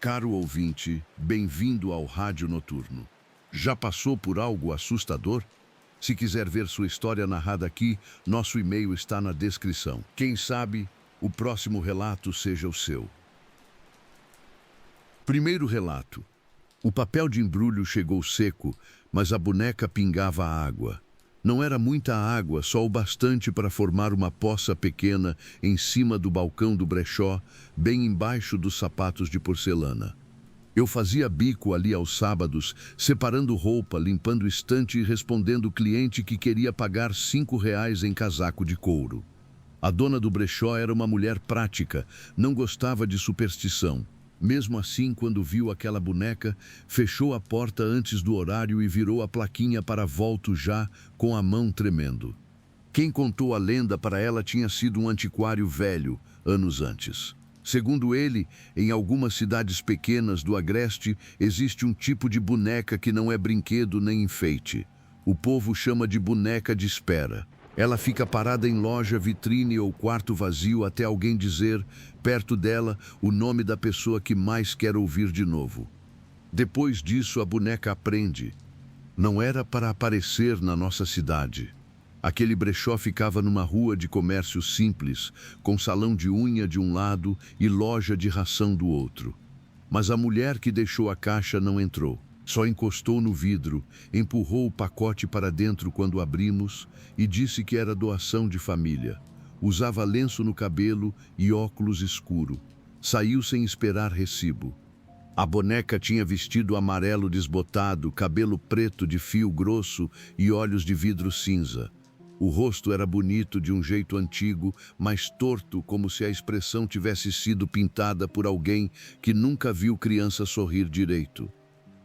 Caro ouvinte, bem-vindo ao Rádio Noturno. Já passou por algo assustador? Se quiser ver sua história narrada aqui, nosso e-mail está na descrição. Quem sabe o próximo relato seja o seu. Primeiro relato. O papel de embrulho chegou seco, mas a boneca pingava água. Não era muita água, só o bastante para formar uma poça pequena em cima do balcão do brechó, bem embaixo dos sapatos de porcelana. Eu fazia bico ali aos sábados, separando roupa, limpando o estante e respondendo o cliente que queria pagar R$ 5 em casaco de couro. A dona do brechó era uma mulher prática, não gostava de superstição. Mesmo assim, quando viu aquela boneca, fechou a porta antes do horário e virou a plaquinha para volto já, com a mão tremendo. Quem contou a lenda para ela tinha sido um antiquário velho, anos antes. Segundo ele, em algumas cidades pequenas do Agreste, existe um tipo de boneca que não é brinquedo nem enfeite. O povo chama de boneca de espera. Ela fica parada em loja, vitrine ou quarto vazio até alguém dizer, perto dela, o nome da pessoa que mais quer ouvir de novo. Depois disso, a boneca aprende. Não era para aparecer na nossa cidade. Aquele brechó ficava numa rua de comércio simples, com salão de unha de um lado e loja de ração do outro. Mas a mulher que deixou a caixa não entrou. Só encostou no vidro, empurrou o pacote para dentro quando abrimos e disse que era doação de família. Usava lenço no cabelo e óculos escuro. Saiu sem esperar recibo. A boneca tinha vestido amarelo desbotado, cabelo preto de fio grosso e olhos de vidro cinza. O rosto era bonito de um jeito antigo, mas torto, como se a expressão tivesse sido pintada por alguém que nunca viu criança sorrir direito.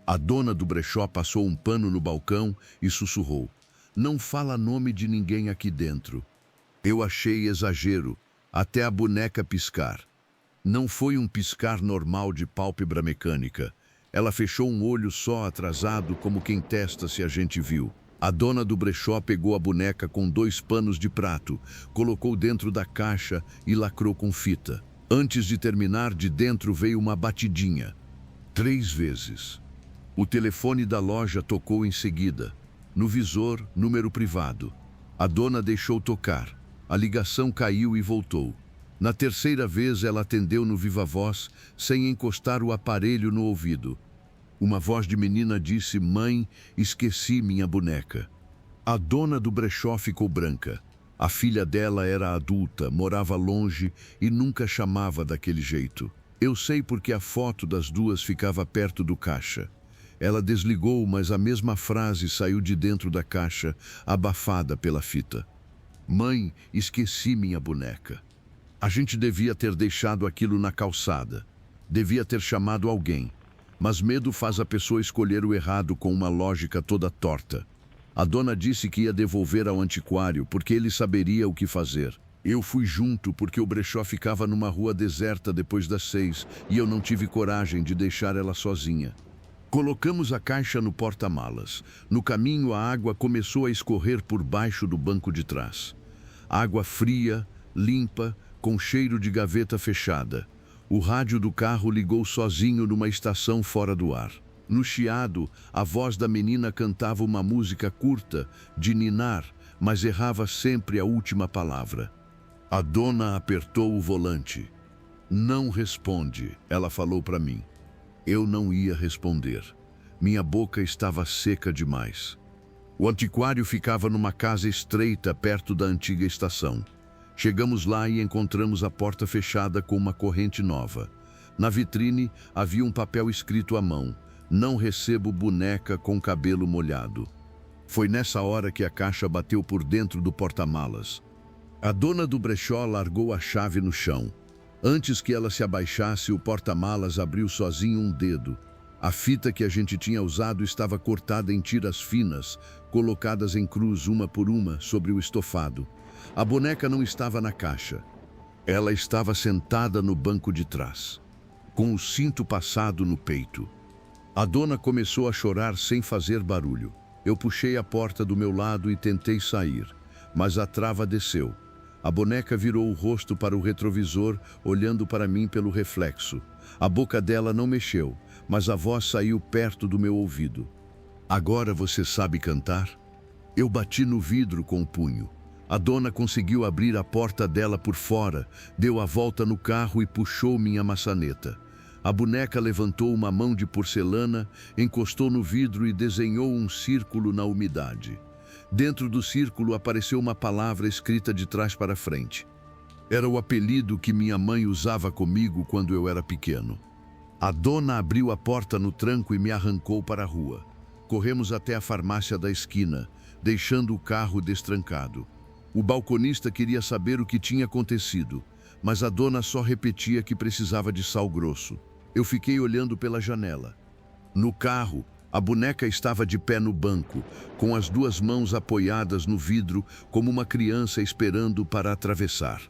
A dona do brechó passou um pano no balcão e sussurrou: "Não fala nome de ninguém aqui dentro." Eu achei exagero, até a boneca piscar. Não foi um piscar normal de pálpebra mecânica. Ela fechou um olho só atrasado, como quem testa se a gente viu. A dona do brechó pegou a boneca com 2 panos de prato, colocou dentro da caixa e lacrou com fita. Antes de terminar, de dentro veio uma batidinha. 3 vezes. O telefone da loja tocou em seguida. No visor, número privado. A dona deixou tocar. A ligação caiu e voltou. Na terceira vez, ela atendeu no viva-voz, sem encostar o aparelho no ouvido. Uma voz de menina disse: "Mãe, esqueci minha boneca." A dona do brechó ficou branca. A filha dela era adulta, morava longe e nunca chamava daquele jeito. Eu sei porque a foto das duas ficava perto do caixa. Ela desligou, mas a mesma frase saiu de dentro da caixa, abafada pela fita. "Mãe, esqueci minha boneca." A gente devia ter deixado aquilo na calçada. Devia ter chamado alguém. Mas medo faz a pessoa escolher o errado com uma lógica toda torta. A dona disse que ia devolver ao antiquário, porque ele saberia o que fazer. Eu fui junto porque o brechó ficava numa rua deserta depois das 6 e eu não tive coragem de deixar ela sozinha. Colocamos a caixa no porta-malas. No caminho, a água começou a escorrer por baixo do banco de trás. Água fria, limpa, com cheiro de gaveta fechada. O rádio do carro ligou sozinho numa estação fora do ar. No chiado, a voz da menina cantava uma música curta, de ninar, mas errava sempre a última palavra. A dona apertou o volante. "Não responde", ela falou para mim. Eu não ia responder. Minha boca estava seca demais. O antiquário ficava numa casa estreita perto da antiga estação. Chegamos lá e encontramos a porta fechada com uma corrente nova. Na vitrine havia um papel escrito à mão: "Não recebo boneca com cabelo molhado." Foi nessa hora que a caixa bateu por dentro do porta-malas. A dona do brechó largou a chave no chão. Antes que ela se abaixasse, o porta-malas abriu sozinho um dedo. A fita que a gente tinha usado estava cortada em tiras finas, colocadas em cruz uma por uma sobre o estofado. A boneca não estava na caixa. Ela estava sentada no banco de trás, com o cinto passado no peito. A dona começou a chorar sem fazer barulho. Eu puxei a porta do meu lado e tentei sair, mas a trava desceu. A boneca virou o rosto para o retrovisor, olhando para mim pelo reflexo. A boca dela não mexeu, mas a voz saiu perto do meu ouvido. Agora você sabe cantar? Eu bati no vidro com o punho. A dona conseguiu abrir a porta dela por fora, deu a volta no carro e puxou minha maçaneta. A boneca levantou uma mão de porcelana, encostou no vidro e desenhou um círculo na umidade. Dentro do círculo apareceu uma palavra escrita de trás para frente. Era o apelido que minha mãe usava comigo quando eu era pequeno. A dona abriu a porta no tranco e me arrancou para a rua. Corremos até a farmácia da esquina, deixando o carro destrancado. O balconista queria saber o que tinha acontecido, mas a dona só repetia que precisava de sal grosso. Eu fiquei olhando pela janela. No carro, a boneca estava de pé no banco, com as duas mãos apoiadas no vidro, como uma criança esperando para atravessar.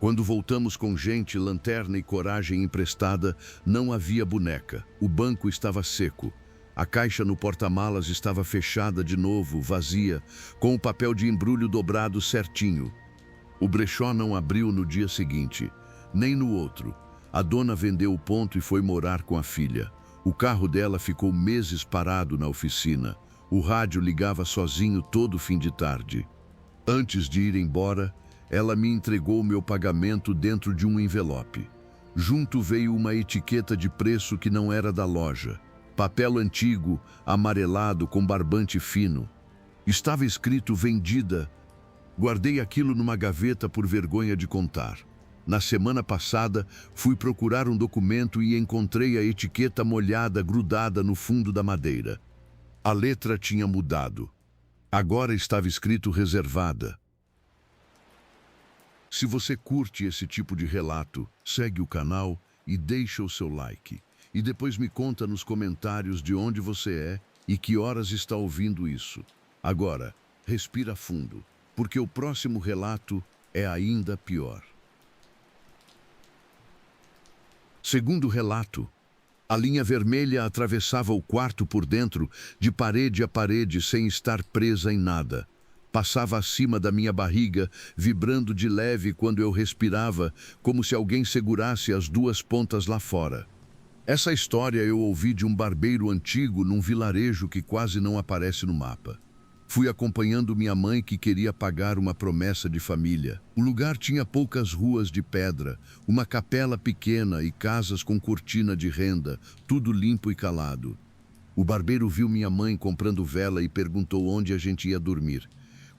Quando voltamos com gente, lanterna e coragem emprestada, não havia boneca. O banco estava seco. A caixa no porta-malas estava fechada de novo, vazia, com o papel de embrulho dobrado certinho. O brechó não abriu no dia seguinte, nem no outro. A dona vendeu o ponto e foi morar com a filha. O carro dela ficou meses parado na oficina. O rádio ligava sozinho todo fim de tarde. Antes de ir embora, ela me entregou o meu pagamento dentro de um envelope. Junto veio uma etiqueta de preço que não era da loja. Papel antigo, amarelado, com barbante fino. Estava escrito vendida. Guardei aquilo numa gaveta por vergonha de contar. Na semana passada, fui procurar um documento e encontrei a etiqueta molhada grudada no fundo da madeira. A letra tinha mudado. Agora estava escrito reservada. Se você curte esse tipo de relato, segue o canal e deixa o seu like. E depois me conta nos comentários de onde você é e que horas está ouvindo isso. Agora, respira fundo, porque o próximo relato é ainda pior. Segundo relato, a linha vermelha atravessava o quarto por dentro, de parede a parede, sem estar presa em nada. Passava acima da minha barriga, vibrando de leve quando eu respirava, como se alguém segurasse as duas pontas lá fora. Essa história eu ouvi de um barbeiro antigo num vilarejo que quase não aparece no mapa. Fui acompanhando minha mãe que queria pagar uma promessa de família. O lugar tinha poucas ruas de pedra, uma capela pequena e casas com cortina de renda, tudo limpo e calado. O barbeiro viu minha mãe comprando vela e perguntou onde a gente ia dormir.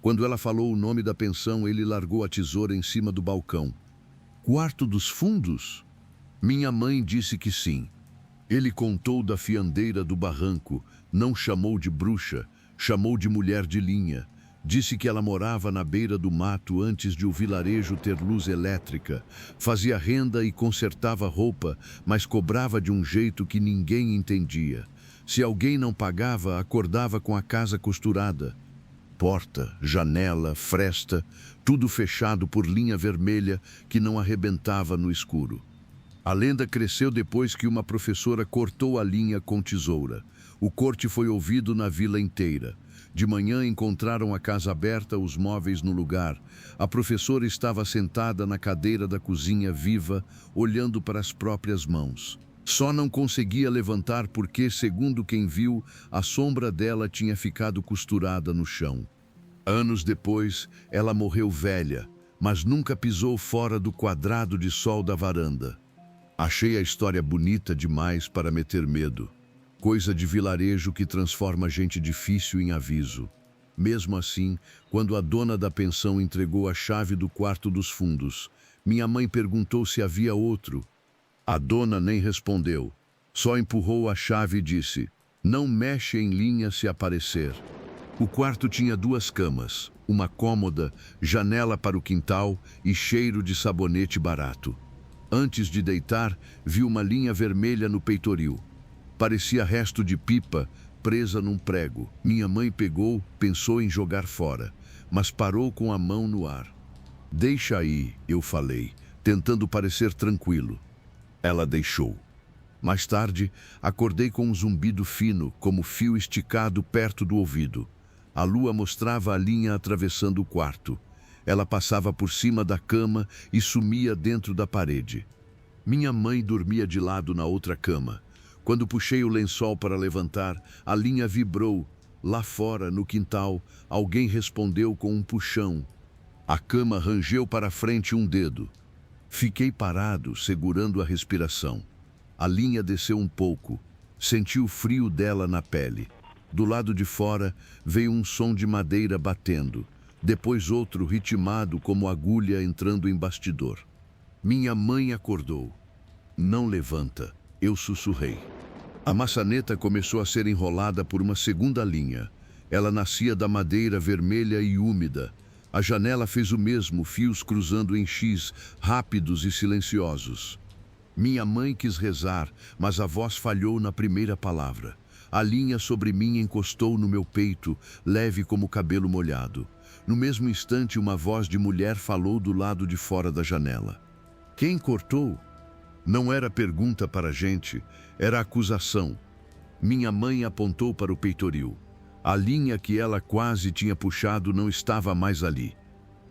Quando ela falou o nome da pensão, ele largou a tesoura em cima do balcão. Quarto dos fundos? Minha mãe disse que sim. Ele contou da fiandeira do barranco, não chamou de bruxa, chamou de mulher de linha. Disse que ela morava na beira do mato antes de o vilarejo ter luz elétrica. Fazia renda e consertava roupa, mas cobrava de um jeito que ninguém entendia. Se alguém não pagava, acordava com a casa costurada. Porta, janela, fresta, tudo fechado por linha vermelha que não arrebentava no escuro. A lenda cresceu depois que uma professora cortou a linha com tesoura. O corte foi ouvido na vila inteira. De manhã encontraram a casa aberta, os móveis no lugar. A professora estava sentada na cadeira da cozinha viva, olhando para as próprias mãos. Só não conseguia levantar porque, segundo quem viu, a sombra dela tinha ficado costurada no chão. Anos depois, ela morreu velha, mas nunca pisou fora do quadrado de sol da varanda. Achei a história bonita demais para meter medo. Coisa de vilarejo que transforma gente difícil em aviso. Mesmo assim, quando a dona da pensão entregou a chave do quarto dos fundos, minha mãe perguntou se havia outro. A dona nem respondeu. Só empurrou a chave e disse: "Não mexe em linha se aparecer." O quarto tinha duas camas, uma cômoda, janela para o quintal e cheiro de sabonete barato. Antes de deitar, vi uma linha vermelha no peitoril. Parecia resto de pipa, presa num prego. Minha mãe pegou, pensou em jogar fora, mas parou com a mão no ar. "Deixa aí", eu falei, tentando parecer tranquilo. Ela deixou. Mais tarde, acordei com um zumbido fino, como fio esticado perto do ouvido. A lua mostrava a linha atravessando o quarto. Ela passava por cima da cama e sumia dentro da parede. Minha mãe dormia de lado na outra cama. Quando puxei o lençol para levantar, a linha vibrou. Lá fora, no quintal, alguém respondeu com um puxão. A cama rangeu para frente um dedo. Fiquei parado, segurando a respiração. A linha desceu um pouco. Senti o frio dela na pele. Do lado de fora, veio um som de madeira batendo. Depois outro ritmado como agulha entrando em bastidor. Minha mãe acordou. Não levanta, eu sussurrei. A maçaneta começou a ser enrolada por uma segunda linha. Ela nascia da madeira vermelha e úmida. A janela fez o mesmo, fios cruzando em X, rápidos e silenciosos. Minha mãe quis rezar, mas a voz falhou na primeira palavra. A linha sobre mim encostou no meu peito, leve como cabelo molhado. No mesmo instante, uma voz de mulher falou do lado de fora da janela. Quem cortou? Não era pergunta para a gente, era acusação. Minha mãe apontou para o peitoril. A linha que ela quase tinha puxado não estava mais ali.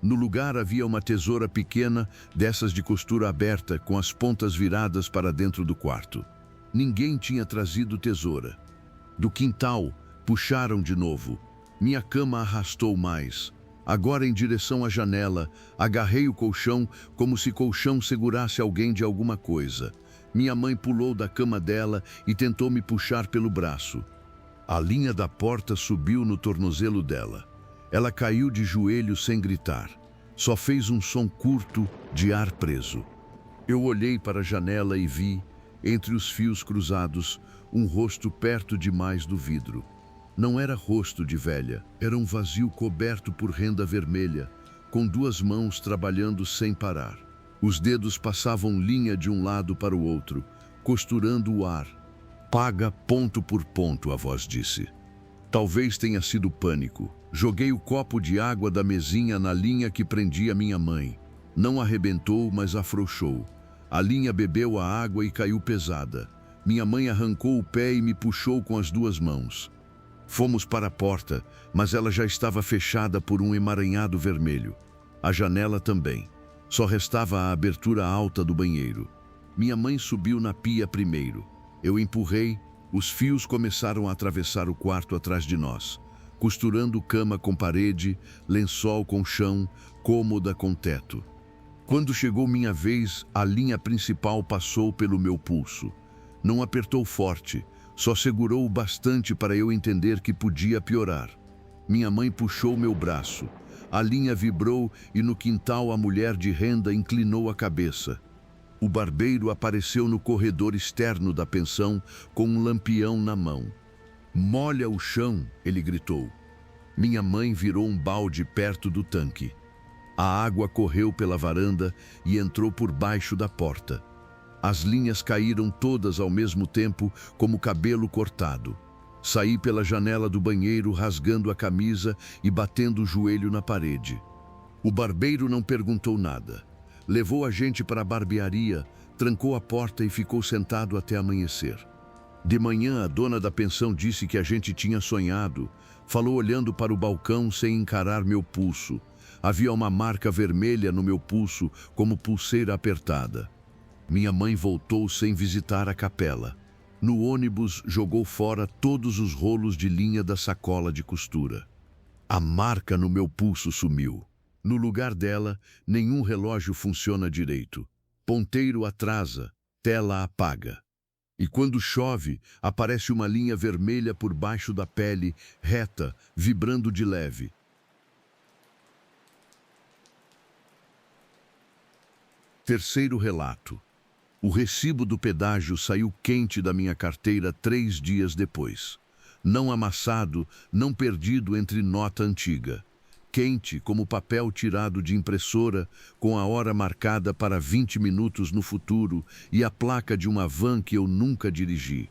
No lugar havia uma tesoura pequena, dessas de costura aberta, com as pontas viradas para dentro do quarto. Ninguém tinha trazido tesoura. Do quintal, puxaram de novo. Minha cama arrastou mais. Agora em direção à janela, agarrei o colchão como se colchão segurasse alguém de alguma coisa. Minha mãe pulou da cama dela e tentou me puxar pelo braço. A linha da porta subiu no tornozelo dela. Ela caiu de joelhos sem gritar. Só fez um som curto de ar preso. Eu olhei para a janela e vi, entre os fios cruzados, um rosto perto demais do vidro. Não era rosto de velha, era um vazio coberto por renda vermelha, com duas mãos trabalhando sem parar. Os dedos passavam linha de um lado para o outro, costurando o ar. Paga ponto por ponto, a voz disse. Talvez tenha sido pânico. Joguei o copo de água da mesinha na linha que prendia minha mãe. Não arrebentou, mas afrouxou. A linha bebeu a água e caiu pesada. Minha mãe arrancou o pé e me puxou com as duas mãos. Fomos para a porta, mas ela já estava fechada por um emaranhado vermelho. A janela também. Só restava a abertura alta do banheiro. Minha mãe subiu na pia primeiro. Eu empurrei, os fios começaram a atravessar o quarto atrás de nós, costurando cama com parede, lençol com chão, cômoda com teto. Quando chegou minha vez, a linha principal passou pelo meu pulso. Não apertou forte, só segurou o bastante para eu entender que podia piorar. Minha mãe puxou meu braço. A linha vibrou e no quintal a mulher de renda inclinou a cabeça. O barbeiro apareceu no corredor externo da pensão com um lampião na mão. "Molha o chão", ele gritou. Minha mãe virou um balde perto do tanque. A água correu pela varanda e entrou por baixo da porta. As linhas caíram todas ao mesmo tempo, como cabelo cortado. Saí pela janela do banheiro rasgando a camisa e batendo o joelho na parede. O barbeiro não perguntou nada. Levou a gente para a barbearia, trancou a porta e ficou sentado até amanhecer. De manhã, a dona da pensão disse que a gente tinha sonhado. Falou olhando para o balcão sem encarar meu pulso. Havia uma marca vermelha no meu pulso, como pulseira apertada. Minha mãe voltou sem visitar a capela. No ônibus, jogou fora todos os rolos de linha da sacola de costura. A marca no meu pulso sumiu. No lugar dela, nenhum relógio funciona direito. Ponteiro atrasa, tela apaga. E quando chove, aparece uma linha vermelha por baixo da pele, reta, vibrando de leve. Terceiro relato. O recibo do pedágio saiu quente da minha carteira 3 dias depois. Não amassado, não perdido entre nota antiga. Quente como papel tirado de impressora, com a hora marcada para 20 minutos no futuro e a placa de uma van que eu nunca dirigi.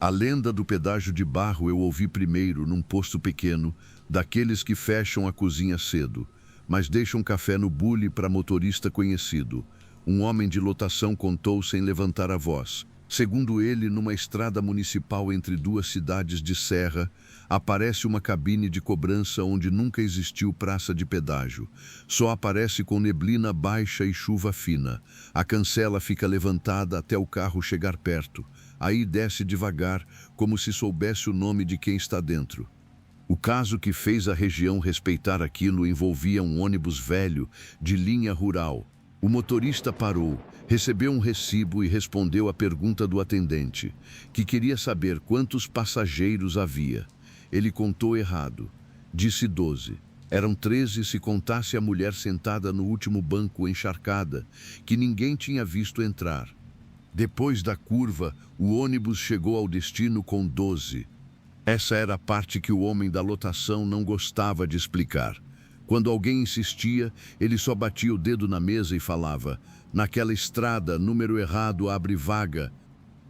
A lenda do pedágio de barro eu ouvi primeiro num posto pequeno, daqueles que fecham a cozinha cedo, mas deixam café no bule para motorista conhecido. Um homem de lotação contou sem levantar a voz. Segundo ele, numa estrada municipal entre duas cidades de serra, aparece uma cabine de cobrança onde nunca existiu praça de pedágio. Só aparece com neblina baixa e chuva fina. A cancela fica levantada até o carro chegar perto. Aí desce devagar, como se soubesse o nome de quem está dentro. O caso que fez a região respeitar aquilo envolvia um ônibus velho, de linha rural. O motorista parou, recebeu um recibo e respondeu à pergunta do atendente, que queria saber quantos passageiros havia. Ele contou errado. Disse 12. Eram 13 se contasse a mulher sentada no último banco encharcada, que ninguém tinha visto entrar. Depois da curva, o ônibus chegou ao destino com 12. Essa era a parte que o homem da lotação não gostava de explicar. Quando alguém insistia, ele só batia o dedo na mesa e falava: naquela estrada, número errado, abre vaga.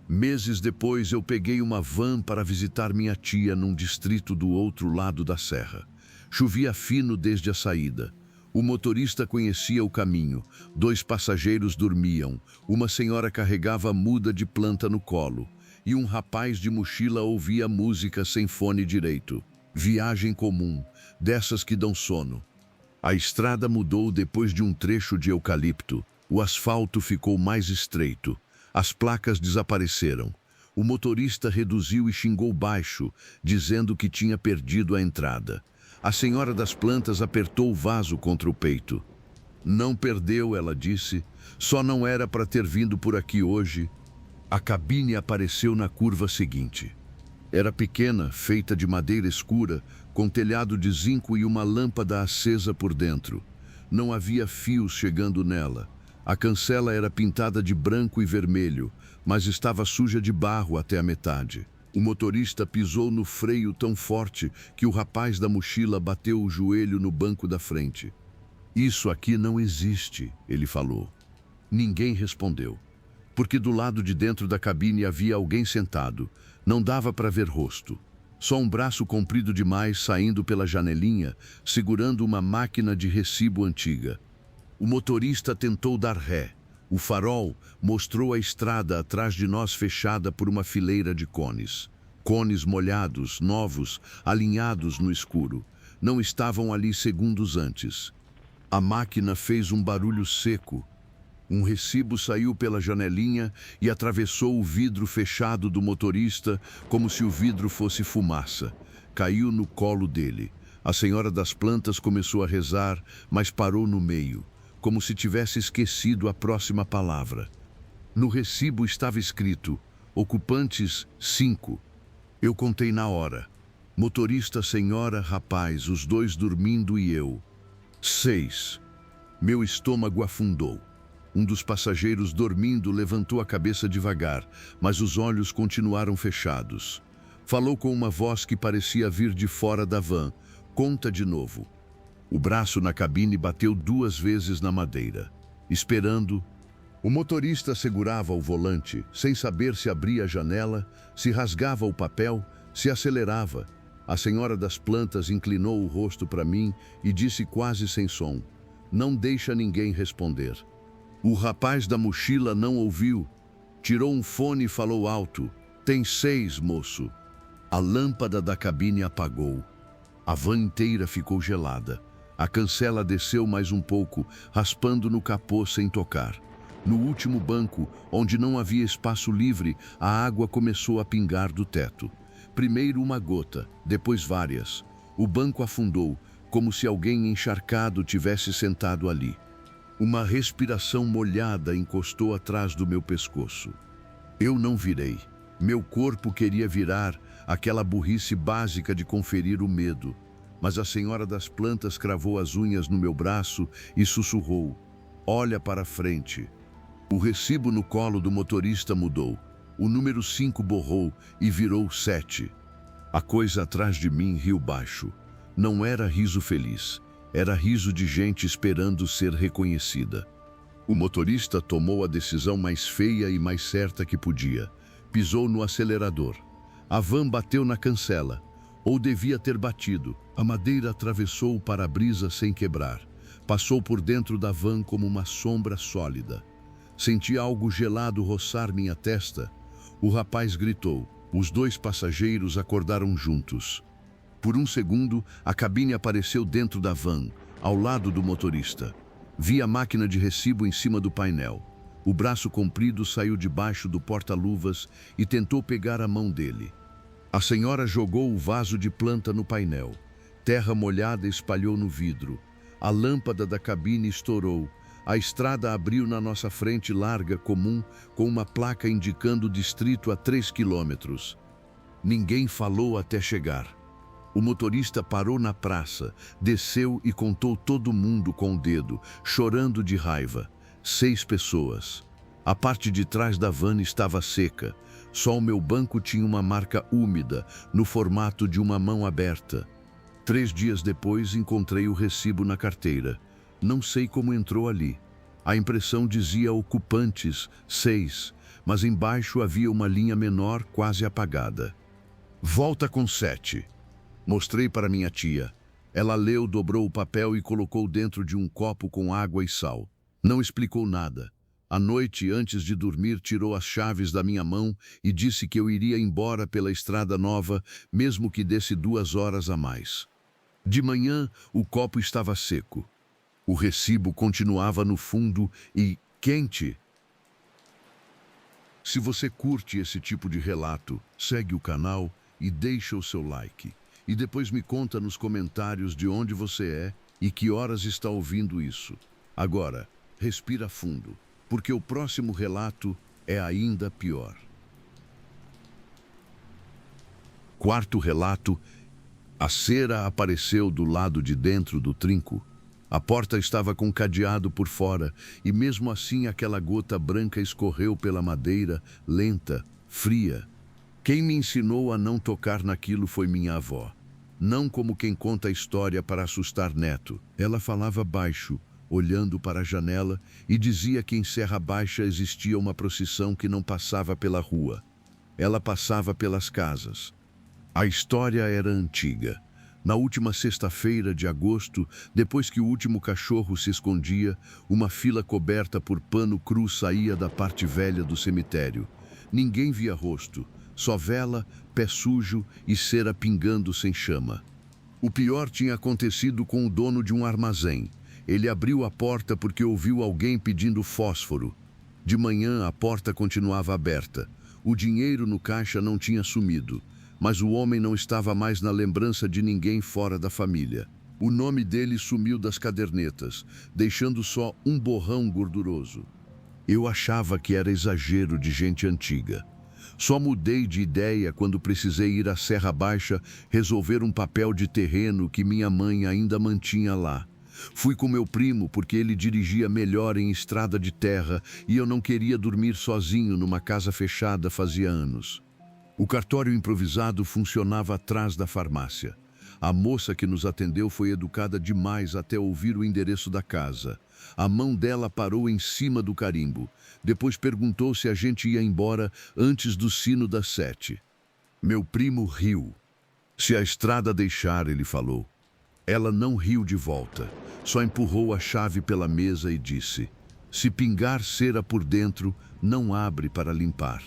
Meses depois, eu peguei uma van para visitar minha tia num distrito do outro lado da serra. Chovia fino desde a saída. O motorista conhecia o caminho. 2 passageiros dormiam. Uma senhora carregava muda de planta no colo. E um rapaz de mochila ouvia música sem fone direito. Viagem comum, dessas que dão sono. A estrada mudou depois de um trecho de eucalipto. O asfalto ficou mais estreito. As placas desapareceram. O motorista reduziu e xingou baixo, dizendo que tinha perdido a entrada. A senhora das plantas apertou o vaso contra o peito. Não perdeu, ela disse. Só não era para ter vindo por aqui hoje. A cabine apareceu na curva seguinte. Era pequena, feita de madeira escura, com telhado de zinco e uma lâmpada acesa por dentro. Não havia fios chegando nela. A cancela era pintada de branco e vermelho, mas estava suja de barro até a metade. O motorista pisou no freio tão forte que o rapaz da mochila bateu o joelho no banco da frente. Isso aqui não existe, ele falou. Ninguém respondeu, porque do lado de dentro da cabine havia alguém sentado. Não dava para ver rosto. Só um braço comprido demais saindo pela janelinha, segurando uma máquina de recibo antiga. O motorista tentou dar ré. O farol mostrou a estrada atrás de nós fechada por uma fileira de cones. Cones molhados, novos, alinhados no escuro. Não estavam ali segundos antes. A máquina fez um barulho seco. Um recibo saiu pela janelinha e atravessou o vidro fechado do motorista como se o vidro fosse fumaça. Caiu no colo dele. A senhora das plantas começou a rezar, mas parou no meio, como se tivesse esquecido a próxima palavra. No recibo estava escrito: ocupantes 5. Eu contei na hora. Motorista, senhora, rapaz, os 2 dormindo e eu. 6. Meu estômago afundou. Um dos passageiros dormindo levantou a cabeça devagar, mas os olhos continuaram fechados. Falou com uma voz que parecia vir de fora da van. Conta de novo. O braço na cabine bateu 2 vezes na madeira. Esperando, o motorista segurava o volante, sem saber se abria a janela, se rasgava o papel, se acelerava. A senhora das plantas inclinou o rosto para mim e disse quase sem som: não deixa ninguém responder. O rapaz da mochila não ouviu. Tirou um fone e falou alto: tem 6, moço. A lâmpada da cabine apagou. A van inteira ficou gelada. A cancela desceu mais um pouco, raspando no capô sem tocar. No último banco, onde não havia espaço livre, a água começou a pingar do teto. Primeiro uma gota, depois várias. O banco afundou, como se alguém encharcado tivesse sentado ali. Uma respiração molhada encostou atrás do meu pescoço. Eu não virei. Meu corpo queria virar, aquela burrice básica de conferir o medo. Mas a senhora das plantas cravou as unhas no meu braço e sussurrou: olha para frente. O recibo no colo do motorista mudou. O número 5 borrou e virou 7. A coisa atrás de mim riu baixo. Não era riso feliz. Era riso de gente esperando ser reconhecida. O motorista tomou a decisão mais feia e mais certa que podia. Pisou no acelerador. A van bateu na cancela. Ou devia ter batido. A madeira atravessou o para-brisa sem quebrar. Passou por dentro da van como uma sombra sólida. Senti algo gelado roçar minha testa. O rapaz gritou. Os dois passageiros acordaram juntos. Por um segundo, a cabine apareceu dentro da van, ao lado do motorista. Vi a máquina de recibo em cima do painel. O braço comprido saiu debaixo do porta-luvas e tentou pegar a mão dele. A senhora jogou o vaso de planta no painel. Terra molhada espalhou no vidro. A lâmpada da cabine estourou. A estrada abriu na nossa frente larga comum, com uma placa indicando o distrito a 3 quilômetros. Ninguém falou até chegar. O motorista parou na praça, desceu e contou todo mundo com o dedo, chorando de raiva. 6 pessoas. A parte de trás da van estava seca. Só o meu banco tinha uma marca úmida, no formato de uma mão aberta. 3 dias depois, encontrei o recibo na carteira. Não sei como entrou ali. A impressão dizia ocupantes, 6, mas embaixo havia uma linha menor, quase apagada. Volta com 7. Mostrei para minha tia. Ela leu, dobrou o papel e colocou dentro de um copo com água e sal. Não explicou nada. À noite, antes de dormir, tirou as chaves da minha mão e disse que eu iria embora pela estrada nova, mesmo que desse 2 horas a mais. De manhã, o copo estava seco. O recibo continuava no fundo e quente. Se você curte esse tipo de relato, segue o canal e deixa o seu like. E depois me conta nos comentários de onde você é e que horas está ouvindo isso. Agora, respira fundo, porque o próximo relato é ainda pior. Quarto relato: a cera apareceu do lado de dentro do trinco. A porta estava com cadeado por fora e mesmo assim aquela gota branca escorreu pela madeira, lenta, fria. Quem me ensinou a não tocar naquilo foi minha avó. Não como quem conta a história para assustar neto. Ela falava baixo, olhando para a janela, e dizia que em Serra Baixa existia uma procissão que não passava pela rua. Ela passava pelas casas. A história era antiga. Na última sexta-feira de agosto, depois que o último cachorro se escondia, uma fila coberta por pano cru saía da parte velha do cemitério. Ninguém via rosto, só vela, pé sujo e cera pingando sem chama. O pior tinha acontecido com o dono de um armazém. Ele abriu a porta porque ouviu alguém pedindo fósforo. De manhã, a porta continuava aberta. O dinheiro no caixa não tinha sumido, mas o homem não estava mais na lembrança de ninguém fora da família. O nome dele sumiu das cadernetas, deixando só um borrão gorduroso. Eu achava que era exagero de gente antiga. Só mudei de ideia quando precisei ir à Serra Baixa resolver um papel de terreno que minha mãe ainda mantinha lá. Fui com meu primo porque ele dirigia melhor em estrada de terra e eu não queria dormir sozinho numa casa fechada fazia anos. O cartório improvisado funcionava atrás da farmácia. A moça que nos atendeu foi educada demais até ouvir o endereço da casa. A mão dela parou em cima do carimbo. Depois perguntou se a gente ia embora antes do sino das 7. Meu primo riu. Se a estrada deixar, ele falou. Ela não riu de volta. Só empurrou a chave pela mesa e disse: se pingar cera por dentro, não abre para limpar.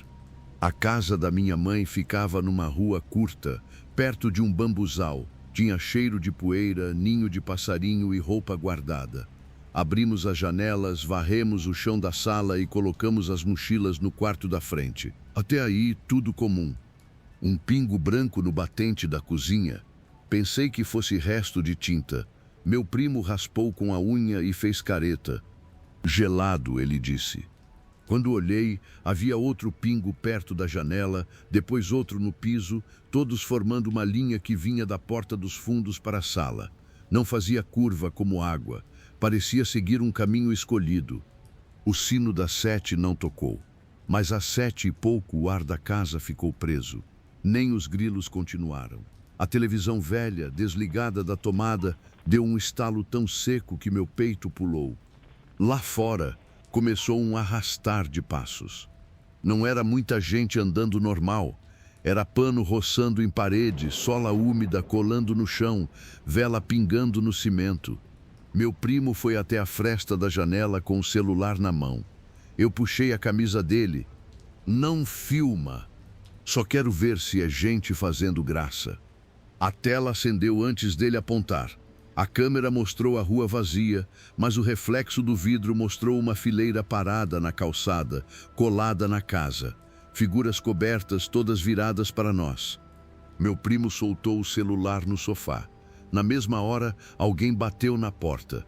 A casa da minha mãe ficava numa rua curta, perto de um bambuzal. Tinha cheiro de poeira, ninho de passarinho e roupa guardada. Abrimos as janelas, varremos o chão da sala e colocamos as mochilas no quarto da frente. Até aí, tudo comum. Um pingo branco no batente da cozinha. Pensei que fosse resto de tinta. Meu primo raspou com a unha e fez careta. Gelado, ele disse. Quando olhei, havia outro pingo perto da janela, depois outro no piso, todos formando uma linha que vinha da porta dos fundos para a sala. Não fazia curva como água. Parecia seguir um caminho escolhido. O sino das 7 não tocou. Mas às 7 e pouco o ar da casa ficou preso. Nem os grilos continuaram. A televisão velha, desligada da tomada, deu um estalo tão seco que meu peito pulou. Lá fora, começou um arrastar de passos. Não era muita gente andando normal. Era pano roçando em parede, sola úmida colando no chão, vela pingando no cimento. Meu primo foi até a fresta da janela com o celular na mão. Eu puxei a camisa dele. Não filma. Só quero ver se é gente fazendo graça. A tela acendeu antes dele apontar. A câmera mostrou a rua vazia, mas o reflexo do vidro mostrou uma fileira parada na calçada, colada na casa. Figuras cobertas, todas viradas para nós. Meu primo soltou o celular no sofá. Na mesma hora, alguém bateu na porta.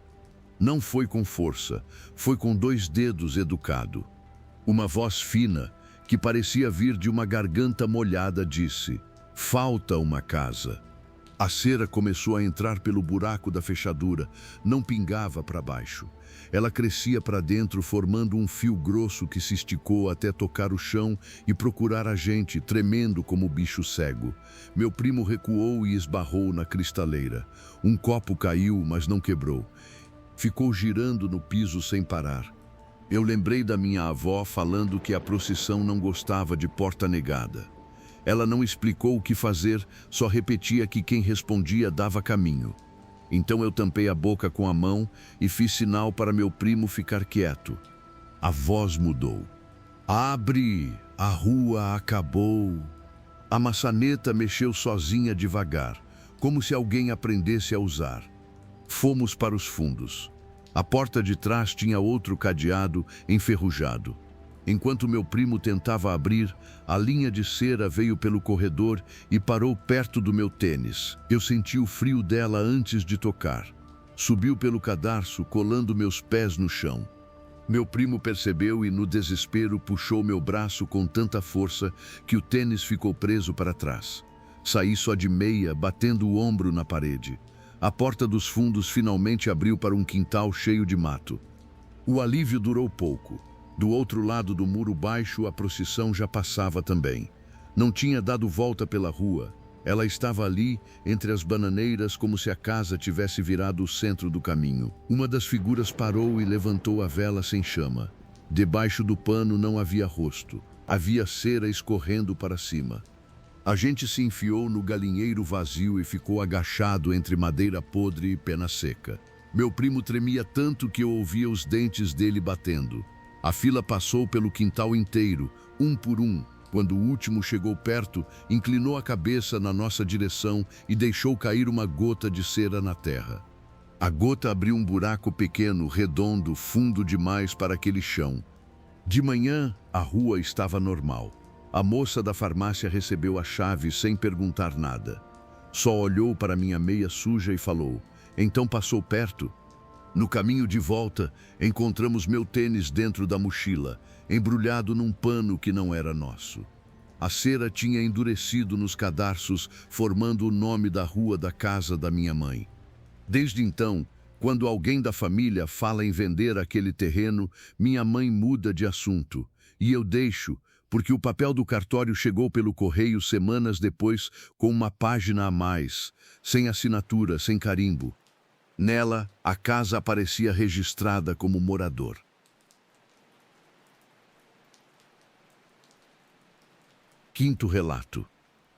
Não foi com força, foi com 2 dedos educado. Uma voz fina, que parecia vir de uma garganta molhada, disse: "Falta uma casa." A cera começou a entrar pelo buraco da fechadura, não pingava para baixo. Ela crescia para dentro, formando um fio grosso que se esticou até tocar o chão e procurar a gente, tremendo como bicho cego. Meu primo recuou e esbarrou na cristaleira. Um copo caiu, mas não quebrou. Ficou girando no piso sem parar. Eu lembrei da minha avó falando que a procissão não gostava de porta negada. Ela não explicou o que fazer, só repetia que quem respondia dava caminho. Então eu tampei a boca com a mão e fiz sinal para meu primo ficar quieto. A voz mudou. "Abre! A rua acabou!" A maçaneta mexeu sozinha devagar, como se alguém aprendesse a usar. Fomos para os fundos. A porta de trás tinha outro cadeado enferrujado. Enquanto meu primo tentava abrir, a linha de cera veio pelo corredor e parou perto do meu tênis. Eu senti o frio dela antes de tocar. Subiu pelo cadarço, colando meus pés no chão. Meu primo percebeu e, no desespero, puxou meu braço com tanta força que o tênis ficou preso para trás. Saí só de meia, batendo o ombro na parede. A porta dos fundos finalmente abriu para um quintal cheio de mato. O alívio durou pouco. Do outro lado do muro baixo, a procissão já passava também. Não tinha dado volta pela rua. Ela estava ali, entre as bananeiras, como se a casa tivesse virado o centro do caminho. Uma das figuras parou e levantou a vela sem chama. Debaixo do pano não havia rosto. Havia cera escorrendo para cima. A gente se enfiou no galinheiro vazio e ficou agachado entre madeira podre e pena seca. Meu primo tremia tanto que eu ouvia os dentes dele batendo. A fila passou pelo quintal inteiro, um por um. Quando o último chegou perto, inclinou a cabeça na nossa direção e deixou cair uma gota de cera na terra. A gota abriu um buraco pequeno, redondo, fundo demais para aquele chão. De manhã, a rua estava normal. A moça da farmácia recebeu a chave sem perguntar nada. Só olhou para minha meia suja e falou: "Então passou perto?" No caminho de volta, encontramos meu tênis dentro da mochila, embrulhado num pano que não era nosso. A cera tinha endurecido nos cadarços, formando o nome da rua da casa da minha mãe. Desde então, quando alguém da família fala em vender aquele terreno, minha mãe muda de assunto. E eu deixo, porque o papel do cartório chegou pelo correio semanas depois com uma página a mais, sem assinatura, sem carimbo. Nela, a casa aparecia registrada como morador. Quinto relato.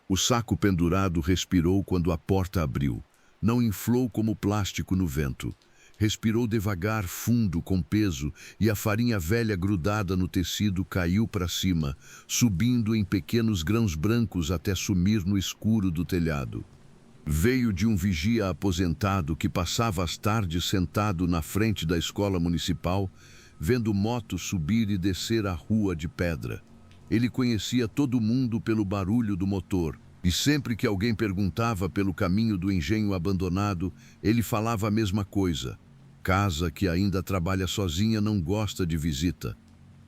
O saco pendurado respirou quando a porta abriu. Não inflou como plástico no vento. Respirou devagar, fundo, com peso, e a farinha velha grudada no tecido caiu para cima, subindo em pequenos grãos brancos até sumir no escuro do telhado. Veio de um vigia aposentado que passava as tardes sentado na frente da escola municipal, vendo motos subir e descer a rua de pedra. Ele conhecia todo mundo pelo barulho do motor, e sempre que alguém perguntava pelo caminho do engenho abandonado, ele falava a mesma coisa. Casa que ainda trabalha sozinha não gosta de visita.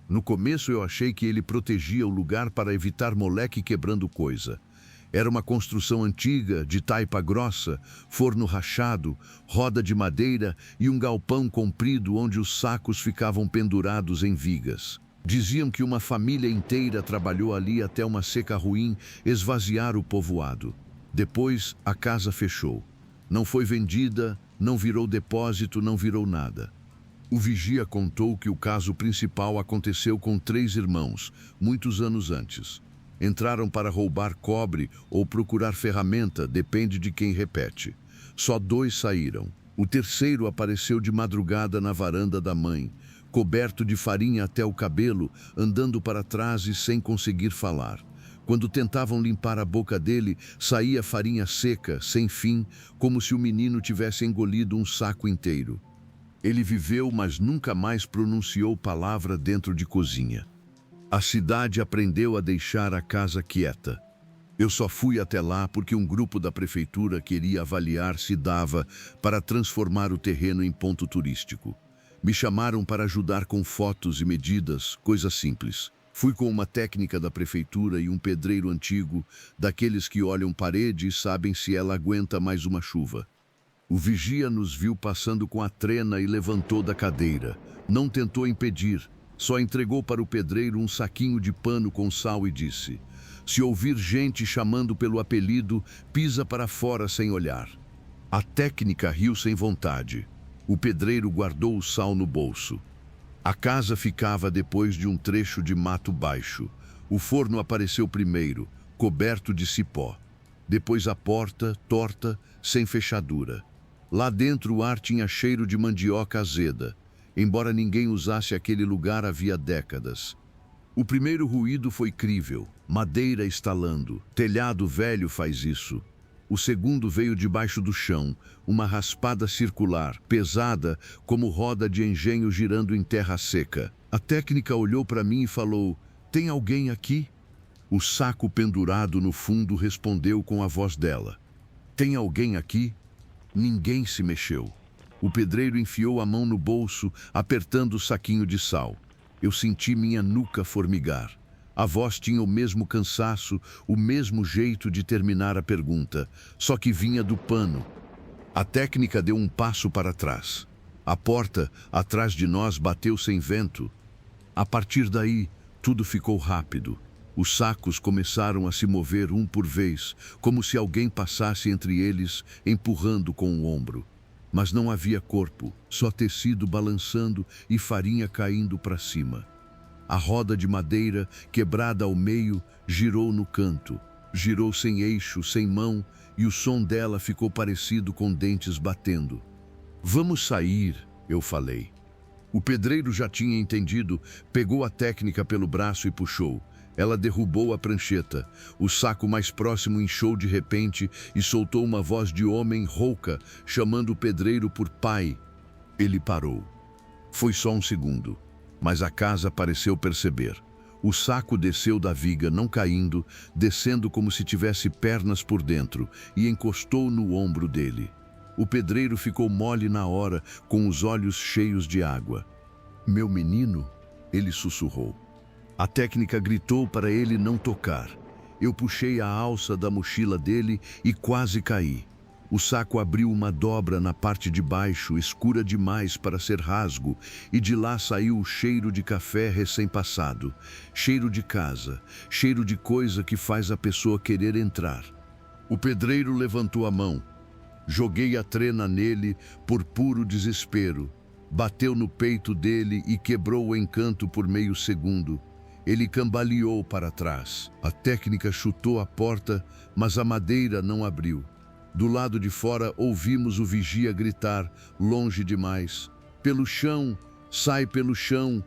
No começo eu achei que ele protegia o lugar para evitar moleque quebrando coisa. Era uma construção antiga, de taipa grossa, forno rachado, roda de madeira e um galpão comprido onde os sacos ficavam pendurados em vigas. Diziam que uma família inteira trabalhou ali até uma seca ruim esvaziar o povoado. Depois, a casa fechou. Não foi vendida, não virou depósito, não virou nada. O vigia contou que o caso principal aconteceu com 3 irmãos, muitos anos antes. Entraram para roubar cobre ou procurar ferramenta, depende de quem repete. Só 2 saíram. O terceiro apareceu de madrugada na varanda da mãe. coberto de farinha até o cabelo, andando para trás e sem conseguir falar. Quando tentavam limpar a boca dele, saía farinha seca, sem fim, como se o menino tivesse engolido um saco inteiro. Ele viveu, mas nunca mais pronunciou palavra dentro de cozinha. A cidade aprendeu a deixar a casa quieta. Eu só fui até lá porque um grupo da prefeitura queria avaliar se dava para transformar o terreno em ponto turístico. Me chamaram para ajudar com fotos e medidas, coisas simples. Fui com uma técnica da prefeitura e um pedreiro antigo, daqueles que olham parede e sabem se ela aguenta mais uma chuva. O vigia nos viu passando com a trena e levantou da cadeira. Não tentou impedir, só entregou para o pedreiro um saquinho de pano com sal e disse: "Se ouvir gente chamando pelo apelido, pisa para fora sem olhar." A técnica riu sem vontade. O pedreiro guardou o sal no bolso. A casa ficava depois de um trecho de mato baixo. O forno apareceu primeiro, coberto de cipó. Depois a porta, torta, sem fechadura. Lá dentro o ar tinha cheiro de mandioca azeda, embora ninguém usasse aquele lugar havia décadas. O primeiro ruído foi crível, madeira estalando. Telhado velho faz isso. O segundo veio debaixo do chão, uma raspada circular, pesada como roda de engenho girando em terra seca. A técnica olhou para mim e falou: "Tem alguém aqui?" O saco pendurado no fundo respondeu com a voz dela: "Tem alguém aqui?" Ninguém se mexeu. O pedreiro enfiou a mão no bolso, apertando o saquinho de sal. Eu senti minha nuca formigar. A voz tinha o mesmo cansaço, o mesmo jeito de terminar a pergunta, só que vinha do pano. A técnica deu um passo para trás. A porta, atrás de nós, bateu sem vento. A partir daí, tudo ficou rápido. Os sacos começaram a se mover um por vez, como se alguém passasse entre eles, empurrando com o ombro. Mas não havia corpo, só tecido balançando e farinha caindo para cima. A roda de madeira, quebrada ao meio, girou no canto. Girou sem eixo, sem mão, e o som dela ficou parecido com dentes batendo. "Vamos sair", eu falei. O pedreiro já tinha entendido, pegou a técnica pelo braço e puxou. Ela derrubou a prancheta. O saco mais próximo inchou de repente e soltou uma voz de homem rouca, chamando o pedreiro por pai. Ele parou. Foi só um segundo, mas a casa pareceu perceber. O saco desceu da viga, não caindo, descendo como se tivesse pernas por dentro, e encostou no ombro dele. O pedreiro ficou mole na hora, com os olhos cheios de água. "Meu menino", ele sussurrou. A técnica gritou para ele não tocar. Eu puxei a alça da mochila dele e quase caí. O saco abriu uma dobra na parte de baixo, escura demais para ser rasgo, e de lá saiu o cheiro de café recém-passado. Cheiro de casa, cheiro de coisa que faz a pessoa querer entrar. O pedreiro levantou a mão. Joguei a trena nele por puro desespero. Bateu no peito dele e quebrou o encanto por meio segundo. Ele cambaleou para trás. A técnica chutou a porta, mas a madeira não abriu. Do lado de fora ouvimos o vigia gritar, longe demais: "Pelo chão! Sai pelo chão!"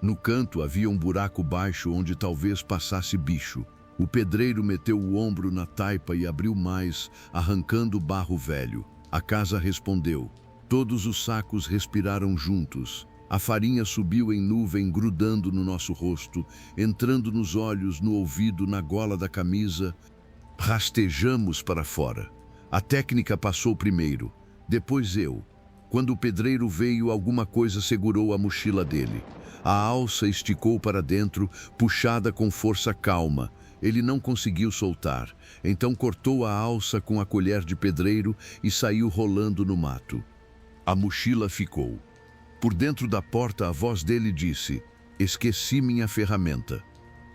No canto havia um buraco baixo onde talvez passasse bicho. O pedreiro meteu o ombro na taipa e abriu mais, arrancando barro velho. A casa respondeu. Todos os sacos respiraram juntos. A farinha subiu em nuvem, grudando no nosso rosto, entrando nos olhos, no ouvido, na gola da camisa. Rastejamos para fora. A técnica passou primeiro, depois eu. Quando o pedreiro veio, alguma coisa segurou a mochila dele. A alça esticou para dentro, puxada com força calma. Ele não conseguiu soltar, então cortou a alça com a colher de pedreiro e saiu rolando no mato. A mochila ficou. Por dentro da porta, a voz dele disse: "Esqueci minha ferramenta."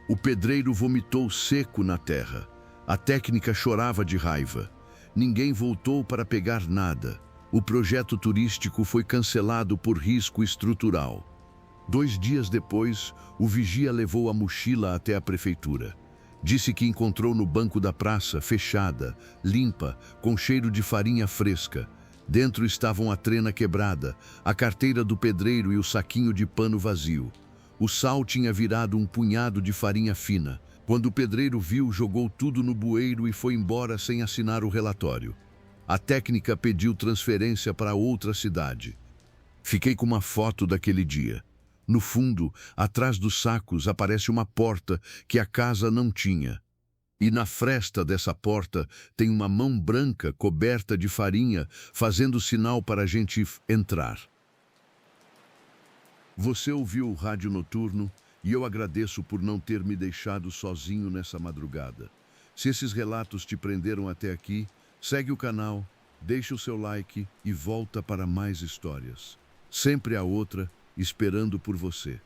O pedreiro vomitou seco na terra. A técnica chorava de raiva. Ninguém voltou para pegar nada. O projeto turístico foi cancelado por risco estrutural. 2 dias depois, o vigia levou a mochila até a prefeitura. Disse que encontrou no banco da praça, fechada, limpa, com cheiro de farinha fresca. Dentro estavam a trena quebrada, a carteira do pedreiro e o saquinho de pano vazio. O sal tinha virado um punhado de farinha fina. Quando o pedreiro viu, jogou tudo no bueiro e foi embora sem assinar o relatório. A técnica pediu transferência para outra cidade. Fiquei com uma foto daquele dia. No fundo, atrás dos sacos, aparece uma porta que a casa não tinha. E na fresta dessa porta tem uma mão branca coberta de farinha, fazendo sinal para a gente entrar. Você ouviu o Rádio Noturno e eu agradeço por não ter me deixado sozinho nessa madrugada. Se esses relatos te prenderam até aqui, segue o canal, deixa o seu like e volta para mais histórias. Sempre há outra esperando por você.